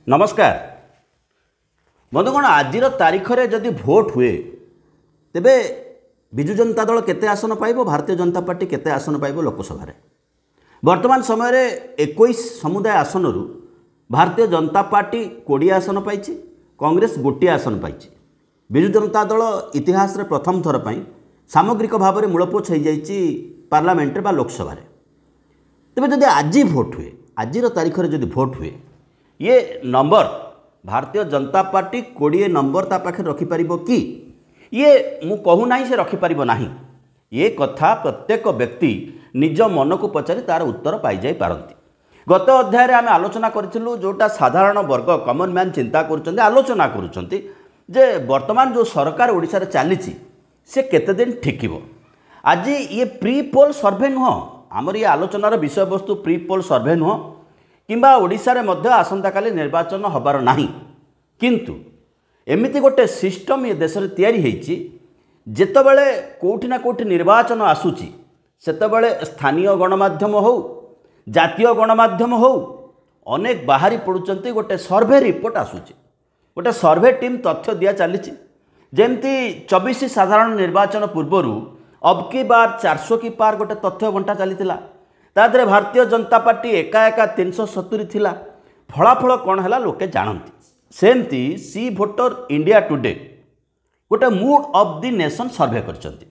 नमस्कार बंधुगण आज तारीख में जदि भोट हुए तेबे विजु जनता दल केते आसन पाइबो भारतीय जनता पार्टी केते आसन पाइबो लोकसभा रे। वर्तमान समय रे 21 समुदाय आसन रु भारतीय जनता पार्टी 20 आसन पाइछि, कांग्रेस गोटे आसन पाइछि। विजु जनता दल इतिहास रे प्रथम थर पई सामग्रिक भाव में मूलपोछ हो जाइछि पार्लियामेंट बा लोकसभा रे। तेबे जदि आज भोट हुए आज तारीख में जदि भोट हुए ये number Bharatiya Janata party 20 number ता पाखे रखिपर कि ये मु कहूना से रखिपर ना, ये कथा प्रत्येक व्यक्ति निज मन को पचारि तार उत्तर पाई जाई पारंती। गत अध्याय आम आलोचना करूँ जोटा साधारण वर्ग कॉमन मैन चिंता करुँच आलोचना करुँच जे वर्तमान जो सरकार ओडिशा रे चली से केते दिन ठिकिबो। आज ये प्री पोल सर्वे नुह, आमर ये आलोचनार विषय वस्तु प्री पोल सर्वे नुह किंबा ओडिशा रे मध्य आसंता काली निर्वाचन हबार नाही, किंतु एमिति गोटे सिस्टम ये देश रे तैयारी हेछि जेतेबेले कोठी ना कोठी निर्वाचन आसुची सेतेबेले स्थानीय गणमाध्यम हो जातीय गणमाध्यम हो अनेक बाहरी पड़ुचंती गोटे सर्वे रिपोर्ट आसुची, गोटे सर्वे टीम तथ्य दिया चलीची जेमती 24 साधारण निर्वाचन पूर्वरु अब की बार 400 की पार गोटे तथ्य बंटा चलीथिला। तादरे भारतीय जनता पार्टी एका एका 370 थिला। फलाफल कौन है लोके जानती। सेमती सी भोटर इंडिया टुडे गोटे mood of the nation survey करछंती।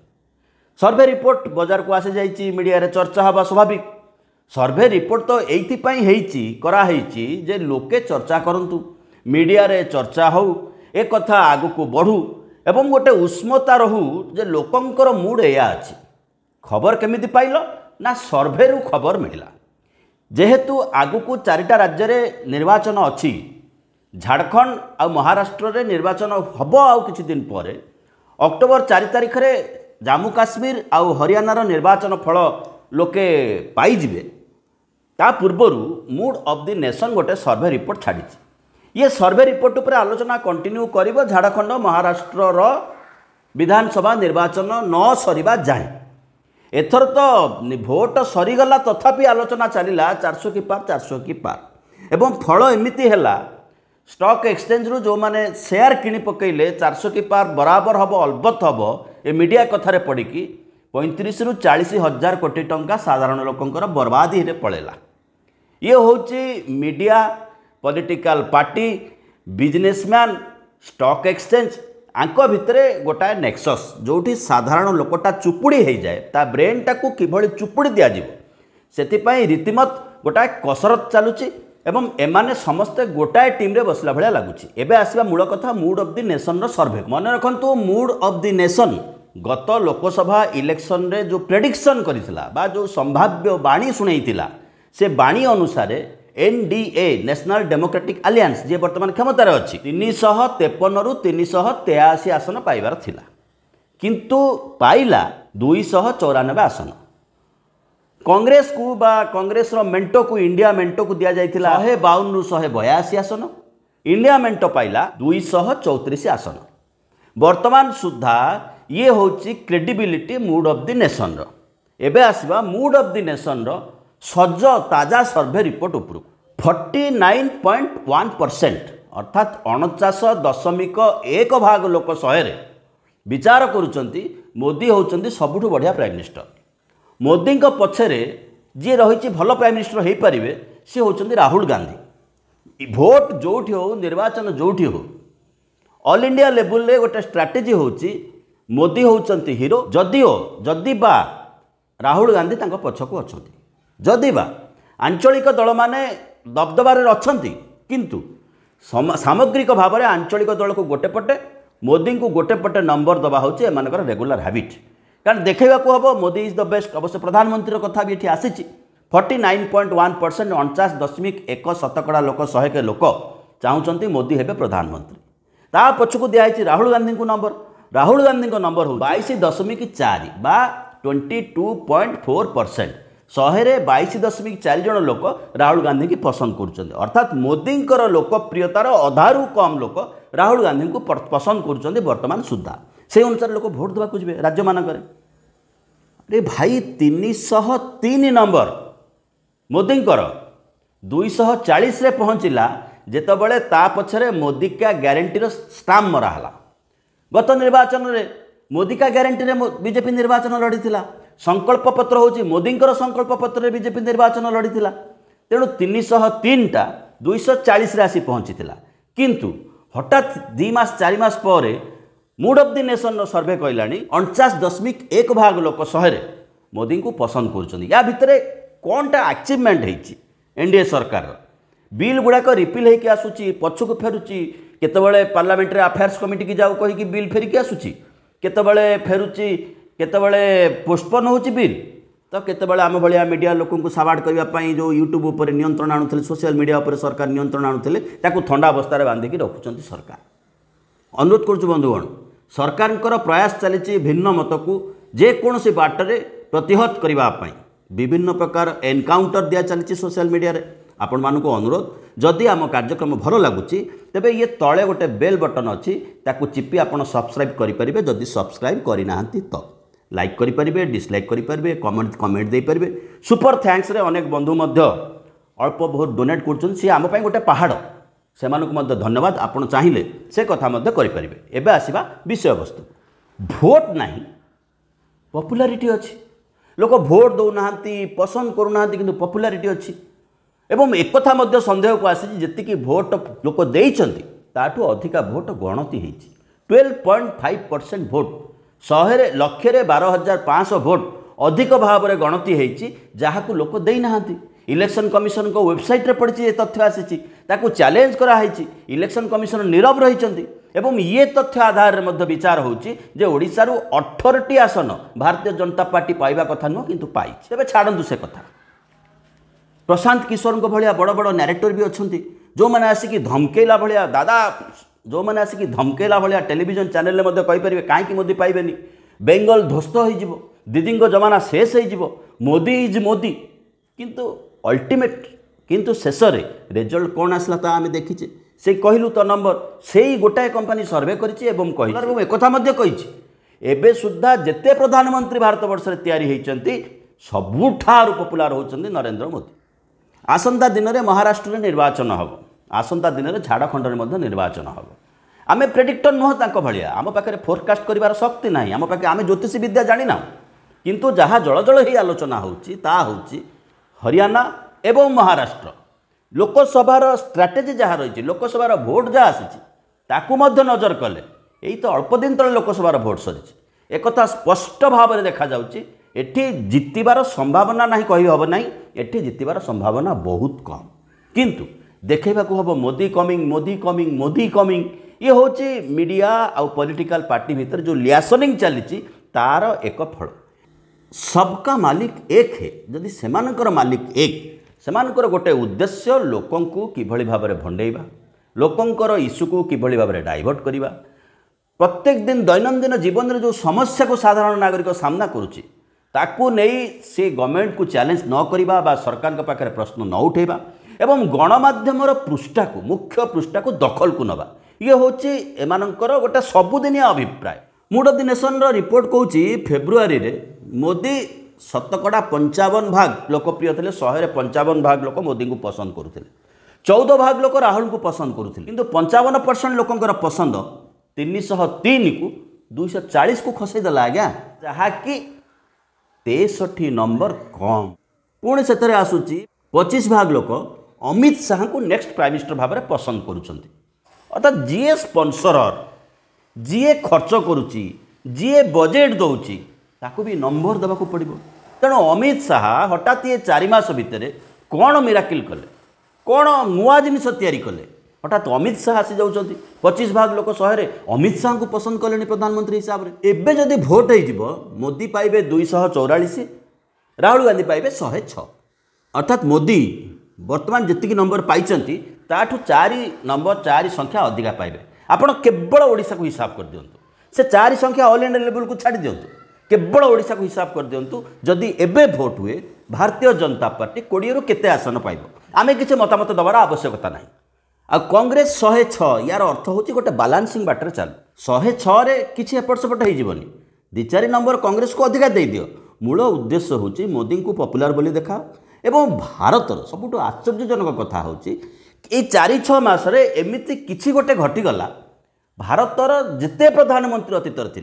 सर्वे रिपोर्ट बाजार को आसी जाइछि, मीडिया रे चर्चा हवा स्वाभाविक। सर्वे रिपोर्ट तो एइथिपाई हेइछि करा हेइछि जे लोके चर्चा करंतु, मीडिया रे चर्चा हो, ए कथा आगु को बढ़ू एवं गोटे उष्मता रहू जे लोकंकर मूड एया अछि। खबर केमिति पाइल ना सर्वे रु खबर मिला। जेहेतु आगु को 4टा राज्य रे निर्वाचन अछि, झारखंड आ महाराष्ट्र रे निर्वाचन हबो आउ किछि दिन परे अक्टोबर 4 तारिख रे जम्मू काश्मीर आ हरियाणा रो निर्वाचन फल लोके पाई जिवे। ता पूर्वरु मूड ऑफ द नेशन गोटे सर्वे रिपोर्ट छाड़ी। ये सर्वे रिपोर्ट पर आलोचना कंटिन्यू करिवो झारखंड महाराष्ट्र रो विधानसभा निर्वाचन न सरिबा जाए। एथर तो भोट सरीगला तथापि आलोचना चलला 400 की पार 400 की पार एवं फल एमिति हैला स्टॉक एक्सचेंज रु जो माने शेयर किणी पकेले 400 की पार बराबर हम अलबत हम ए मीडिया कथारे पड़ी कि 35 रु 40 हजार कोटी टंका साधारण लोकंकर बर्बादी रे पड़ेला। ये होची media political party businessman stock exchange आंको भितरे गोटाए नेक्सस जोठी साधारण लोकटा चुपुड़ी हो जाए ता ब्रेन टाकू किभଳି चुपुड़ी दिया जिवो सेतिपई रीतिमत गोटाए कसरत चालुची एवं एमाने समस्ते गोटाए टीम रे बसला भलिया लागुची। एबे आसीबा मूल कथा मूड ऑफ द नेशन रो सर्वे। मन रखंतु मूड ऑफ द नेशन गत लोकसभा इलेक्शन रे जो प्रेडिक्शन करितला बा जो संभाव्य बाणी सुनैतिला से बाणी अनुसार एनडीए नेशनल डेमोक्रेटिक अलायंस जे वर्तमान क्षमतार अच्छी 353 रु 383 आसन पाइबार थिला, किंतु पाइला 294 आसन। कांग्रेस को बा कांग्रेस रो मेंटो को इंडिया मेंटो को दिया जाइथिला 152 रु 182 आसन, इंडिया मेंटो पाइला 234 आसन। वर्तमान सुधा ये होची credibility mood of the nation रो। एबे आसीबा मूड ऑफ द नेशन रो सज ताजा सर्वे रिपोर्ट उपर 49.1% अर्थात 49.1 भाग लोक शहे विचार करुचंती मोदी होचंती सबुठु बढ़िया प्राइम मिनिस्टर। मोदी पछरे जी रही भल प्राइम मिनिस्टर हो पारे सी होचंती राहुल गांधी। भोट जोठी हो निर्वाचन जोठी हो ऑल इंडिया लेवल रे गोटे स्ट्राटेजी होची मोदी होचंती हीरो जदि बा राहुल गांधी तांको पछकु अछंती, जदि बा आंचलिक दल माने दबदबार अछंती किंतु सामग्रिक भाव में आंचलिक दल को गोटे पटे मोदी को गोटे पटे नंबर दबा होची एमानकर रेगुलर हैबिट। कारण देखा हम मोदी इज द बेस्ट। अवश्य प्रधानमंत्री कथा भी ये आसी 49.1% 49.1% लोक 100 के लोक चाहते मोदी हेबे प्रधानमंत्री। ता पछकु दिखाई राहुल गांधी को नंबर। राहुल गांधी को नंबर हो 22.4 बा 22.4%। 122.4 जन लोक राहुल गांधी की पसंद कर। अर्थात मोदी लोकप्रियतार अधारू कम लोक राहुल गांधी को पसंद कर वर्तमान सुधा। से अनुसार लोक भोट देवाक जी राज्य मानक। अरे भाई 303 नंबर मोदी 240 रे पहुँचला ଯେତେବେଳେ ତା ପଛରେ ମୋଦି କା ଗ୍ୟାରେଣ୍ଟିର ଷ୍ଟାମ୍ପ ମରାହେଲା। ଗତ ନିର୍ବାଚନରେ ମୋଦି କା ଗ୍ୟାରେଣ୍ଟିରେ ବିଜେପି ନିର୍ବାଚନ ଲଢ଼ିଥିଲା। ସଂକଳ୍ପ ପତ୍ର ହେଉଛି ମୋଦିଙ୍କର ସଂକଳ୍ପ ପତ୍ରରେ ବିଜେପି ନିର୍ବାଚନ ଲଢ଼ିଥିଲା। ତେଣୁ 303ଟା 240ରେ ଆସି ପହଞ୍ଚିଥିଲା। କିନ୍ତୁ ହଠାତ୍ 2 ମାସ 4 ମାସ ପରେ ମୁଡ୍ ଅଫ୍ ଦି ନେସନର ସର୍ଭେ କହିଲାଣି 49.1% ଲୋକ 100ରେ ମୋଦିଙ୍କୁ ପସନ୍ଦ କରୁଛନ୍ତି। ୟା ଭିତରେ କ'ଣଟା ଆଚିଭମେଣ୍ଟ ହେଇଛି ଏନ୍ଡିଏ ସରକାରର? ବିଲ୍ ଗୁଡ଼ାକ ରିପିଲ୍ ହେଇକି ଆସୁଛି, ପଛକୁ ଫେରୁଛି, କେତେବେଳେ ପାର୍ଲାମେଣ୍ଟାରୀ ଆଫେୟାର୍ସ କମିଟିକି ଯାଉ କହିକି ବିଲ୍ ଫେରିକି ଆସୁଛି, କେତେବେଳେ ଫେରୁଛି, କେତେବେଳେ ପୋଷ୍ଟପୋନ୍ ହେଉଛି ବିଲ୍, ତ କେତେବେଳେ ଆମ ଭଳିଆ ମିଡ଼ିଆ ଲୋକଙ୍କୁ ସାବାଡ଼ କରିବା ପାଇଁ ଯେଉଁ ୟୁଟ୍ୟୁବ୍ ଉପରେ ନିୟନ୍ତ୍ରଣ ଆଣୁଥିଲେ, ସୋସିଆଲ ମିଡ଼ିଆ ଉପରେ ସରକାର ନିୟନ୍ତ୍ରଣ ଆଣୁଥିଲେ, ତାକୁ ଥଣ୍ଡା ଅବସ୍ଥାରେ ବାନ୍ଧିକି ରଖୁଛନ୍ତି ସରକାର। ଅନୁରୋଧ କରୁଛୁ ବନ୍ଧୁଗଣ, ସରକାରଙ୍କର ପ୍ରୟାସ ଚାଲିଛି ଭିନ୍ନ ମତକୁ ଯେକୌଣସି ବାଟରେ ପ୍ରତିହତ କରିବା ପାଇଁ। ବିଭିନ୍ନ ପ୍ରକାର ଏନକାଉଣ୍ଟର ଦିଆ ଚାଲିଛି ସୋସିଆଲ ମିଡ଼ିଆରେ। ଆପଣମାନଙ୍କୁ ଅନୁରୋଧ, ଯଦି ଆମ କାର୍ଯ୍ୟକ୍ରମ ଭଲ ଲାଗୁଛି ତେବେ ଇଏ ତଳେ ଗୋଟେ ବେଲ୍ ବଟନ୍ ଅଛି, ତାକୁ ଚିପି ଆପଣ ସବସ୍କ୍ରାଇବ୍ କରିପାରିବେ। ଯଦି ସବସ୍କ୍ରାଇବ୍ କରିନାହାନ୍ତି ତ ଲାଇକ୍ କରିପାରିବେ, ଡିସଲାଇକ୍ କରିପାରିବେ, କମେଣ୍ଟ ଦେଇପାରିବେ। ସୁପର ଥ୍ୟାଙ୍କ୍ସରେ ଅନେକ ବନ୍ଧୁ ମଧ୍ୟ ଅଳ୍ପ ବହୁତ ଡୋନେଟ୍ କରୁଛନ୍ତି, ସିଏ ଆମ ପାଇଁ ଗୋଟେ ପାହାଡ଼, ସେମାନଙ୍କୁ ମଧ୍ୟ ଧନ୍ୟବାଦ। ଆପଣ ଚାହିଁଲେ ସେ କଥା ମଧ୍ୟ କରିପାରିବେ। ଏବେ ଆସିବା ବିଷୟବସ୍ତୁ। ଭୋଟ ନାହିଁ, ପପୁଲାରିଟି ଅଛି। ଲୋକ ଭୋଟ ଦେଉନାହାନ୍ତି, ପସନ୍ଦ କରୁନାହାନ୍ତି, କିନ୍ତୁ ପପୁଲାରିଟି ଅଛି। ଏବଂ ଏକଥା ମଧ୍ୟ ସନ୍ଦେହକୁ ଆସିଛି ଯେତିକି ଭୋଟ ଲୋକ ଦେଇଛନ୍ତି ତାଠୁ ଅଧିକା ଭୋଟ ଗଣତି ହେଇଛି। 12.5% ଭୋଟ, 100,00,000ରେ 12,500 ଭୋଟ ଅଧିକ ଭାବରେ ଗଣତି ହେଇଛି, ଯାହାକୁ ଲୋକ ଦେଇନାହାନ୍ତି। ଇଲେକ୍ସନ କମିଶନଙ୍କ ୱେବସାଇଟ୍ରେ ପଡ଼ିଛି, ଏ ତଥ୍ୟ ଆସିଛି, ତାକୁ ଚ୍ୟାଲେଞ୍ଜ କରାହେଇଛି। ଇଲେକ୍ସନ କମିଶନ ନୀରବ ରହିଛନ୍ତି ଏବଂ ଇଏ ତଥ୍ୟ ଆଧାରରେ ମଧ୍ୟ ବିଚାର ହେଉଛି ଯେ ଓଡ଼ିଶାରୁ 18ଟି ଆସନ ଭାରତୀୟ ଜନତା ପାର୍ଟି ପାଇବା କଥା ନୁହଁ, କିନ୍ତୁ ପାଇଛି। ତେବେ ଛାଡ଼ନ୍ତୁ ସେ କଥା। ପ୍ରଶାନ୍ତ କିଶୋରଙ୍କ ଭଳିଆ ବଡ଼ ବଡ଼ ନ୍ୟାରେଟର ବି ଅଛନ୍ତି, ଯେଉଁମାନେ ଆସିକି ଧମକେଇଲା ଭଳିଆ ଦାଦା, ଯେଉଁମାନେ ଆସିକି ଧମକେଇଲା ଭଳିଆ ଟେଲିଭିଜନ ଚ୍ୟାନେଲରେ ମଧ୍ୟ କହିପାରିବେ କାହିଁକି ମୋଦି ପାଇବେନି, ବେଙ୍ଗଲ ଧ୍ୱସ୍ତ ହୋଇଯିବ, ଦିଦିଙ୍କ ଜମାନା ଶେଷ ହୋଇଯିବ, ମୋଦି ଇଜ୍ ମୋଦି। କିନ୍ତୁ ଅଲ୍ଟିମେଟ୍, କିନ୍ତୁ ଶେଷରେ ରେଜଲ୍ଟ କ'ଣ ଆସିଲା ତା ଆମେ ଦେଖିଛେ। ସେ କହିଲୁ ତ ନମ୍ବର, ସେଇ ଗୋଟାଏ କମ୍ପାନୀ ସର୍ଭେ କରିଛି ଏବଂ କହିଛି, ଏବଂ ଏକଥା ମଧ୍ୟ କହିଛି ଏବେ ସୁଦ୍ଧା ଯେତେ ପ୍ରଧାନମନ୍ତ୍ରୀ ଭାରତ ବର୍ଷରେ ତିଆରି ହୋଇଛନ୍ତି ସବୁଠାରୁ ପପୁଲାର ହେଉଛନ୍ତି ନରେନ୍ଦ୍ର ମୋଦି। ଆସନ୍ତା ଦିନରେ ମହାରାଷ୍ଟ୍ରରେ ନିର୍ବାଚନ ହେବ, ଆସନ୍ତା ଦିନରେ ଝାଡ଼ଖଣ୍ଡରେ ମଧ୍ୟ ନିର୍ବାଚନ ହେବ। ଆମେ ପ୍ରେଡିକ୍ଟର ନୁହଁ ତାଙ୍କ ଭଳିଆ, ଆମ ପାଖରେ ଫୋରକାଷ୍ଟ କରିବାର ଶକ୍ତି ନାହିଁ, ଆମ ପାଖରେ ଆମେ ଜ୍ୟୋତିଷୀ ବିଦ୍ୟା ଜାଣିନାହୁଁ। କିନ୍ତୁ ଯାହା ଜଳଜଳ ହେଇ ଆଲୋଚନା ହେଉଛି ତାହା ହେଉଛି ହରିୟାଣା ଏବଂ ମହାରାଷ୍ଟ୍ର। ଲୋକସଭାର ଷ୍ଟ୍ରାଟେଜି ଯାହା ରହିଛି, ଲୋକସଭାର ଭୋଟ ଯାହା ଆସିଛି ତାକୁ ମଧ୍ୟ ନଜର କଲେ ଏଇ ତ ଅଳ୍ପ ଦିନ ତଳେ ଲୋକସଭାର ଭୋଟ ସରିଛି, ଏକଥା ସ୍ପଷ୍ଟ ଭାବରେ ଦେଖାଯାଉଛି ଏଠି ଜିତିବାର ସମ୍ଭାବନା ନାହିଁ କହି ହେବ ନାହିଁ, ଏଠି ଜିତିବାର ସମ୍ଭାବନା ବହୁତ କମ୍। କିନ୍ତୁ ଦେଖାଇବାକୁ ହେବ Modi coming, Modi coming, Modi coming. ଇଏ ହେଉଛି ମିଡ଼ିଆ ଆଉ ପଲିଟିକାଲ ପାର୍ଟି ଭିତରେ ଯେଉଁ ଲିଆସନିଂ ଚାଲିଛି ତାର ଏକ ଫଳ। ସବକା ମାଲିକ ଏକ ହେ, ଯଦି ସେମାନଙ୍କର ମାଲିକ ଏକ, ସେମାନଙ୍କର ଗୋଟେ ଉଦ୍ଦେଶ୍ୟ ଲୋକଙ୍କୁ କିଭଳି ଭାବରେ ଭଣ୍ଡେଇବା, ଲୋକଙ୍କର ଇସ୍ୟୁକୁ କିଭଳି ଭାବରେ ଡାଇଭର୍ଟ କରିବା। ପ୍ରତ୍ୟେକ ଦିନ ଦୈନନ୍ଦିନ ଜୀବନରେ ଯେଉଁ ସମସ୍ୟାକୁ ସାଧାରଣ ନାଗରିକ ସାମ୍ନା କରୁଛି ତାକୁ ନେଇ ସେ ଗଭର୍ଣ୍ଣମେଣ୍ଟକୁ ଚ୍ୟାଲେଞ୍ଜ ନ କରିବା ବା ସରକାରଙ୍କ ପାଖରେ ପ୍ରଶ୍ନ ନ ଉଠାଇବା ଏବଂ ଗଣମାଧ୍ୟମର ପୃଷ୍ଠାକୁ, ମୁଖ୍ୟ ପୃଷ୍ଠାକୁ ଦଖଲକୁ ନେବା, ଇଏ ହେଉଛି ଏମାନଙ୍କର ଗୋଟେ ସବୁଦିନିଆ ଅଭିପ୍ରାୟ। ମୁଡ୍ ଅଫ୍ ଦି ନେସନର ରିପୋର୍ଟ କହୁଛି ଫେବୃଆରୀରେ ମୋଦି 55% ଲୋକପ୍ରିୟ ଥିଲେ, 100ରେ 55% ଲୋକ ମୋଦିଙ୍କୁ ପସନ୍ଦ କରୁଥିଲେ, 14% ଲୋକ ରାହୁଲଙ୍କୁ ପସନ୍ଦ କରୁଥିଲେ। କିନ୍ତୁ 55% ଲୋକଙ୍କର ପସନ୍ଦ 303କୁ 240କୁ ଖସେଇଦେଲା ଆଜ୍ଞା, ଯାହାକି 63 ନମ୍ବର କମ୍। ପୁଣି ସେଥିରେ ଆସୁଛି 25% ଲୋକ ଅମିତ ଶାହାଙ୍କୁ ନେକ୍ସଟ ପ୍ରାଇମ୍ ମିନିଷ୍ଟର ଭାବରେ ପସନ୍ଦ କରୁଛନ୍ତି। ଅର୍ଥାତ୍ ଯିଏ ସ୍ପନ୍ସରର, ଯିଏ ଖର୍ଚ୍ଚ କରୁଛି, ଯିଏ ବଜେଟ୍ ଦେଉଛି ତାକୁ ବି ନମ୍ବର ଦେବାକୁ ପଡ଼ିବ। ତେଣୁ ଅମିତ ଶାହା ହଠାତ୍ ଇଏ 4 ମାସ ଭିତରେ କ'ଣ ମିରାକିଲ୍ କଲେ, କ'ଣ ନୂଆ ଜିନିଷ ତିଆରି କଲେ, ହଠାତ୍ ଅମିତ ଶାହା ଆସିଯାଉଛନ୍ତି। 25% ଲୋକ 100ରେ ଅମିତ ଶାହାଙ୍କୁ ପସନ୍ଦ କଲେଣି ପ୍ରଧାନମନ୍ତ୍ରୀ ହିସାବରେ। ଏବେ ଯଦି ଭୋଟ ହେଇଯିବ ମୋଦି ପାଇବେ 244, ରାହୁଲ ଗାନ୍ଧୀ ପାଇବେ 106। ଅର୍ଥାତ୍ ମୋଦି ବର୍ତ୍ତମାନ ଯେତିକି ନମ୍ବର ପାଇଛନ୍ତି ତାଠୁ 4 ସଂଖ୍ୟା ଅଧିକା ପାଇବେ। ଆପଣ କେବଳ ଓଡ଼ିଶାକୁ ହିସାବ କରିଦିଅନ୍ତୁ, ସେ 4 ସଂଖ୍ୟା ଅଲ୍ ଇଣ୍ଡିଆ ଲେଭେଲକୁ ଛାଡ଼ି ଦିଅନ୍ତୁ, କେବଳ ଓଡ଼ିଶାକୁ ହିସାବ କରିଦିଅନ୍ତୁ। ଯଦି ଏବେ ଭୋଟ ହୁଏ ଭାରତୀୟ ଜନତା ପାର୍ଟି 20ରୁ କେତେ ଆସନ ପାଇବ, ଆମେ କିଛି ମତାମତ ଦେବାର ଆବଶ୍ୟକତା ନାହିଁ। ଆଉ କଂଗ୍ରେସ 106, ୟାର ଅର୍ଥ ହେଉଛି ଗୋଟେ ବାଲାନ୍ସିଂ ବାଟରେ ଚାଲୁ। 106ରେ କିଛି ଏପଟ ସେପଟ ହେଇଯିବନି, 2-4 ନମ୍ବର କଂଗ୍ରେସକୁ ଅଧିକା ଦେଇଦିଅ। ମୂଳ ଉଦ୍ଦେଶ୍ୟ ହେଉଛି ମୋଦିଙ୍କୁ ପପୁଲାର ବୋଲି ଦେଖାଅ। ଏବଂ ଭାରତର ସବୁଠୁ ଆଶ୍ଚର୍ଯ୍ୟଜନକ କଥା ହେଉଛି ये 4-6 मासरे एमती किसी गोटे घटीगला भारतर जिते प्रधानमंत्री अतीतर थे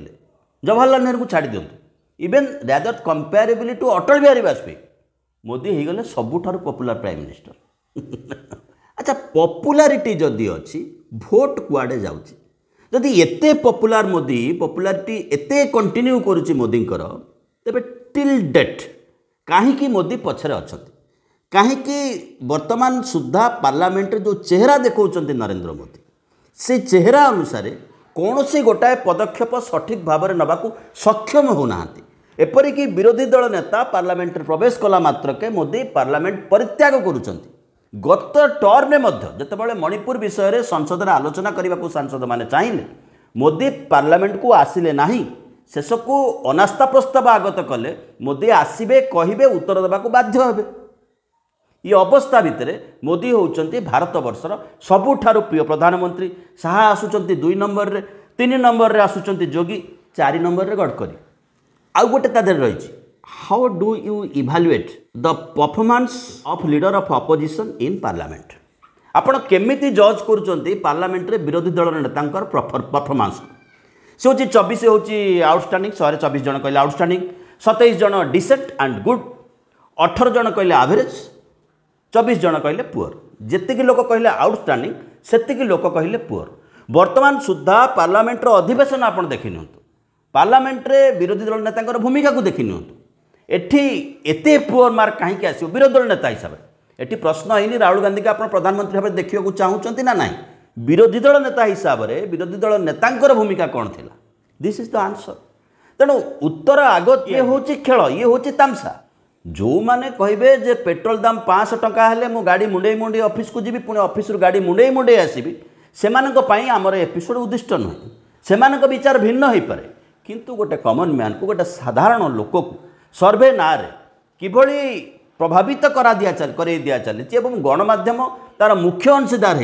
जवाहरलाल नेहरू को छाड़ दिंतु even rather comparably to Atal Bihari Vajpayee Modi हो गले सबुठार पॉपुलर प्राइम मिनिस्टर। अच्छा पॉपुलारिटी जदि अच्छी भोट कुआडे जाउची जदि एते पॉपुलर मोदी पॉपुलारिटी एते कंटिन्यू करुची मोदींकर तेबे टिल डेट काहींकि मोदी पछरे अछंती काहींकि वर्तमान सुद्धा पार्लियामेंट जो चेहरा देखौचंती नरेंद्र मोदी से चेहरा अनुसार कौन से गोटाए पदक्षेप सठिक भाव में नबाकू सक्षम होना एपरिक विरोधी दल नेता पार्लियामेंट प्रवेश कला मात्रके मोदी पार्लियामेंट परित्याग करुचंती। गत टर्म में जितेबाला मणिपुर विषय में संसद में आलोचना करने को सांसद मैंने चाहिए मोदी पार्लियामेंट को आसिले नहीं शेष को अनास्था प्रस्ताव आगत कले मोदी आसबे कहे उत्तर देवाक बाध्य हे। ये अवस्था भितर मोदी होउचंती भारत वर्षर सबुठारु प्रिय प्रधानमंत्री साहा आसुचंती 2 नंबर रे 3 नंबर रे आसुचंती जोगी 4 नंबर रे गडकरी आउ गोटे तादर रही how do you evaluate the performance of leader of opposition in parliament आपण केमिति जज करूचंती पार्लियामेंट रे विरोधी दल नेतांकर परफॉर्मेंस से होची 24 होची आउटस्टैंडिंग 124 जन कहले आउटस्टैंडिंग 27 जन डिसेंट एंड गुड 18 जन कहले एवरेज 24 जन कहले पुअर जेतिकी लोक कहले आउटस्टैंडिंग सेतिकी लोक कहले पुअर। वर्तमान सुद्धा पार्लियामेंट अधिवेशन आपण देखि नियंतु पार्लियामेंट रे विरोधी दल नेतांकर भूमिका को देखि नियंतु एठी एते पुअर मार्क काहे आसियो विरोधी दल नेता हिसाब से एठी प्रश्न हैनी राहुल गांधी के आपण प्रधानमंत्री भाबे देखियो को चाहूचंती ना नहीं विरोधी दल नेता हिसाब से विरोधी दल नेतांकर भूमिका कौन थिला दिस इज द आंसर। तेणु उत्तर आगत ये होची खेल ये होची तामसा जो माने कहे जे पेट्रोल दाम 500 टंका हेले मो गाड़ी मुंडे मुंडे ऑफिस को जीवी पुणे ऑफिस गाड़ी मुंडे मुंडे आसबि सेमानक पई आमर एपिसोड उद्दिष्ट नुहे सेमानक विचार भिन्न हो पारे किंतु गोटे कॉमन मैन को गोटे साधारण लोक को सर्वे ना रे किभली प्रभावित करा दिया चली एवं गणमाध्यम तार मुख्य अंशदार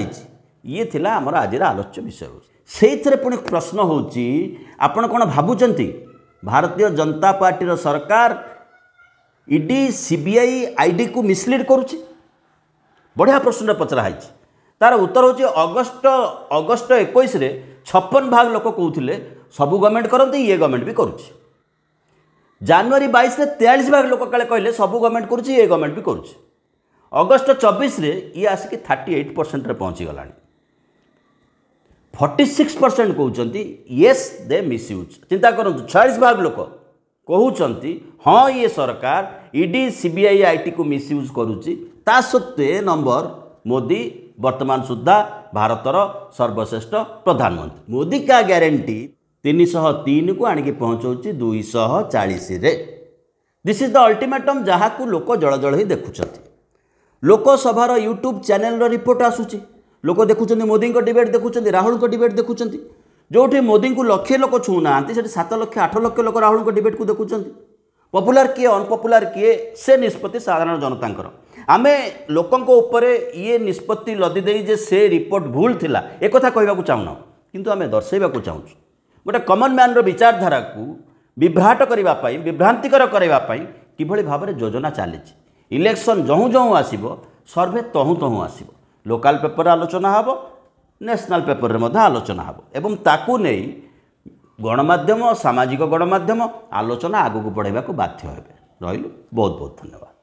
ये थिला आमर आज आलोच्य विषय से पुणी प्रश्न होची आपण कौन भावुचंती भारतीय जनता पार्टी सरकार ईडी सीबीआई आईडी को मिसलीड करुच्ची बढ़िया प्रश्न पचराई तार उत्तर होची अगस्ट 21 रे 56 भाग लोक कहते सबू गवर्नमेंट करते ये गवर्नमेंट भी करुच्ची जनवरी 22 रे 43 भाग लोक काले कहले सबू गवर्नमेंट करुच्ची ये गवर्नमेंट भी करुच्ची अगस्ट 24 रे ये आसिक 38% रे पहुँची गलानी 46% कहते येस दे मिसयूज चिंता करूँ 46 भाग लोक कहते हाँ ये सरकार ईडी सीबीआई आईटी को मिसयूज करुच्ची ता सत्वे नंबर मोदी वर्तमान सुद्धा भारतर सर्वश्रेष्ठ प्रधानमंत्री मोदी का ग्यारंटी 303 को आणिक पहुँचाऊँच 240 रे दिस इज द अल्टीमेटम जहाँ को लोक जल जल ही देखुं लोकसभार यूट्यूब चैनल रिपोर्ट आसूची लोक देखुं मोदी डिबेट देखुं राहुल को डिबेट देखुं जो मोदी को लक्षे लोक छूना से 7 लाख 8 लाख लोक राहुल को डिबेट को देखुं पॉपुलर किए अनपॉपुलर किए से निष्पत्ति साधारण जनता आमे लोकों ऊपर ये निष्पत्ति लदी दे जे से रिपोर्ट भूल थिला एक कथा कहबा चाहूना किंतु आमे दर्शाइबा चाहूँ गोटे कॉमन मैन रो विचारधारा को विभ्राट करने विभ्रांतिकर करने किभली भाव में योजना चली इलेक्शन जहूँ जहूँ आसब सर्वे तहूँ तहूँ आसब लोकाल पेपर आलोचना हम नेशनल पेपर में आलोचना हम एवं ताकू नहीं गणमाध्यम सामाजिक गणमाध्यम आलोचना आगू बढ़ाइबा बाध्य हे। रही बहुत बहुत धन्यवाद।